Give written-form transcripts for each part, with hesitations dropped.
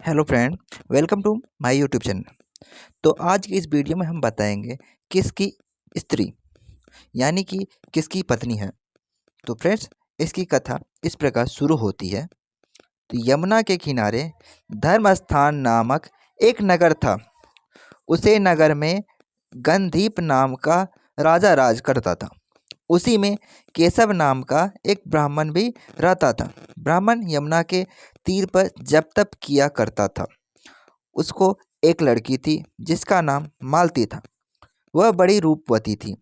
Hello friend, welcome to my YouTube channel. तो आज की इस वीडियो में हम बताएंगे किसकी स्त्री यानी कि किसकी पत्नी है। तो फ्रेंड्स, इसकी कथा इस प्रकार शुरू होती है। तो यमुना के किनारे धर्मस्थान नामक एक नगर था। उसे नगर में गंधीप नाम का राजा राज करता था। उसी में केशव नाम का एक ब्राह्मण भी रहता था। ब्राह्मण यमुना के तीर पर जप तप किया करता था। उसको एक लड़की थी जिसका नाम मालती था। वह बड़ी रूपवती थी।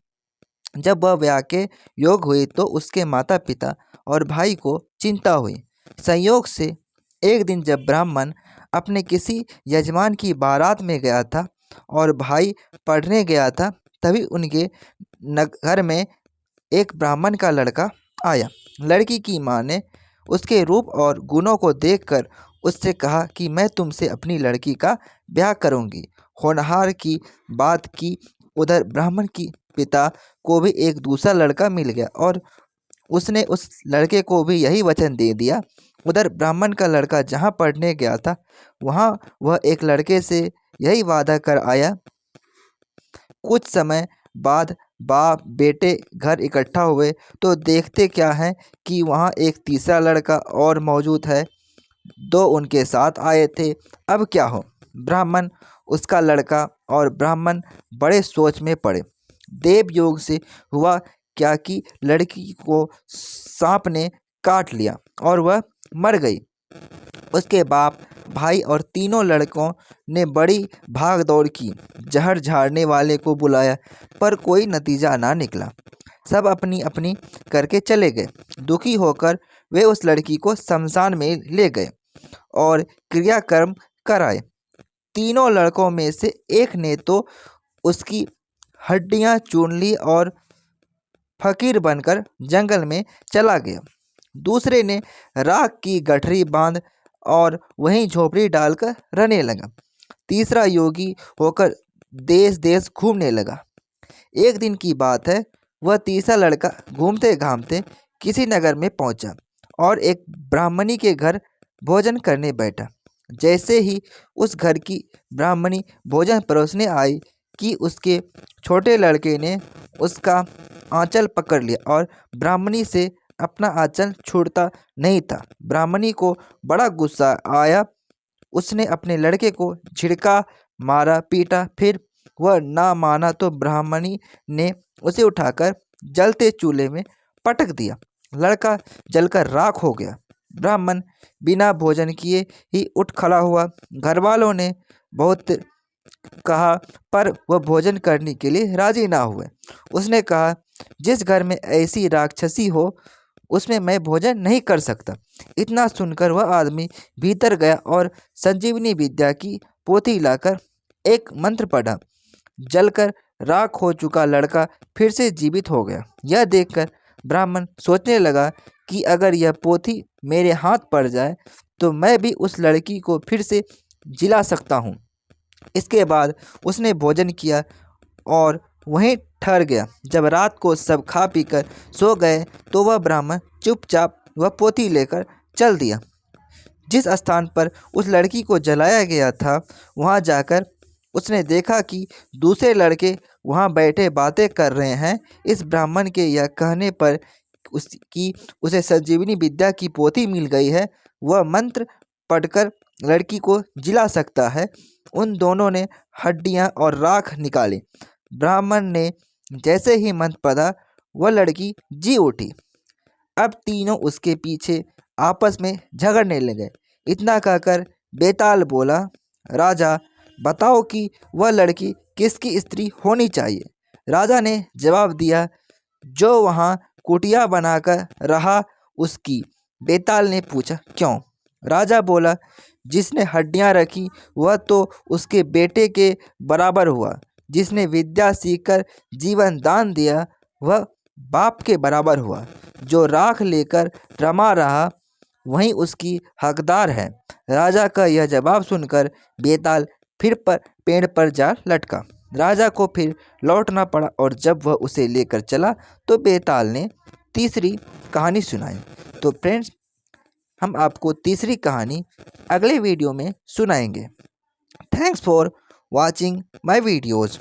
जब वह ब्याह के योग हुई तो उसके माता पिता और भाई को चिंता हुई। संयोग से एक दिन जब ब्राह्मण अपने किसी यजमान की बारात में गया था और भाई पढ़ने गया था, तभी उनके घर में एक ब्राह्मण का लड़का आया। लड़की की माँ ने उसके रूप और गुणों को देखकर उससे कहा कि मैं तुमसे अपनी लड़की का ब्याह करूंगी। होनहार की बात की उधर ब्राह्मण की पिता को भी एक दूसरा लड़का मिल गया और उसने उस लड़के को भी यही वचन दे दिया। उधर ब्राह्मण का लड़का जहाँ पढ़ने गया था वहाँ वह एक लड़के से यही वादा कर आया। कुछ समय बाद बाप बेटे घर इकट्ठा हुए तो देखते क्या है कि वहाँ एक तीसरा लड़का और मौजूद है। दो उनके साथ आए थे। अब क्या हो? ब्राह्मण, उसका लड़का और ब्राह्मण बड़े सोच में पड़े। देव योग से हुआ क्या कि लड़की को सांप ने काट लिया और वह मर गई। उसके बाप, भाई और तीनों लड़कों ने बड़ी भाग दौड़ की। जहर झाड़ने वाले को बुलाया पर कोई नतीजा ना निकला। सब अपनी अपनी करके चले गए। दुखी होकर वे उस लड़की को शमशान में ले गए और क्रियाकर्म कराए। तीनों लड़कों में से एक ने तो उसकी हड्डियां चुन ली और फकीर बनकर जंगल में चला गया। दूसरे ने राख की गठरी बांध और वहीं झोपड़ी डालकर रहने लगा। तीसरा योगी होकर देश देश घूमने लगा। एक दिन की बात है, वह तीसरा लड़का घूमते घामते किसी नगर में पहुंचा और एक ब्राह्मणी के घर भोजन करने बैठा। जैसे ही उस घर की ब्राह्मणी भोजन परोसने आई कि उसके छोटे लड़के ने उसका आंचल पकड़ लिया और ब्राह्मणी से अपना आंचल छूटता नहीं था। ब्राह्मणी को बड़ा गुस्सा आया। उसने अपने लड़के को झिड़का, मारा, पीटा। फिर वह ना माना तो ब्राह्मणी ने उसे उठाकर जलते चूल्हे में पटक दिया। लड़का जलकर राख हो गया। ब्राह्मण बिना भोजन किए ही उठ खड़ा हुआ। घर वालों ने बहुत कहा पर वह भोजन करने के लिए राजी ना हुए। उसने कहा, जिस घर में ऐसी राक्षसी हो उसमें मैं भोजन नहीं कर सकता। इतना सुनकर वह आदमी भीतर गया और संजीवनी विद्या की पोथी लाकर एक मंत्र पढ़ा। जलकर राख हो चुका लड़का फिर से जीवित हो गया। यह देखकर ब्राह्मण सोचने लगा कि अगर यह पोथी मेरे हाथ पड़ जाए तो मैं भी उस लड़की को फिर से जिला सकता हूँ। इसके बाद उसने भोजन किया और वहीं ठहर गया। जब रात को सब खा पीकर सो गए तो वह ब्राह्मण चुपचाप वह पोथी लेकर चल दिया। जिस स्थान पर उस लड़की को जलाया गया था वहां जाकर उसने देखा कि दूसरे लड़के वहां बैठे बातें कर रहे हैं। इस ब्राह्मण के यह कहने पर उसकी उसे संजीवनी विद्या की पोथी मिल गई है। वह मंत्र पढ़कर लड़की को जिला सकता है। उन दोनों ने हड्डियां और राख निकाली। ब्राह्मण ने जैसे ही मंत्र पढ़ा वह लड़की जी उठी। अब तीनों उसके पीछे आपस में झगड़ने लगे। इतना कहकर बेताल बोला, राजा बताओ कि वह लड़की किसकी स्त्री होनी चाहिए। राजा ने जवाब दिया, जो वहाँ कुटिया बनाकर रहा उसकी। बेताल ने पूछा, क्यों? राजा बोला, जिसने हड्डियां रखी वह तो उसके बेटे के बराबर हुआ। जिसने विद्या सीखकर जीवन दान दिया वह बाप के बराबर हुआ। जो राख लेकर रमा रहा वही उसकी हकदार है। राजा का यह जवाब सुनकर बेताल फिर पर पेड़ पर जा लटका। राजा को फिर लौटना पड़ा और जब वह उसे लेकर चला तो बेताल ने तीसरी कहानी सुनाई। तो फ्रेंड्स, हम आपको तीसरी कहानी अगले वीडियो में सुनाएंगे। Thanks for watching my videos.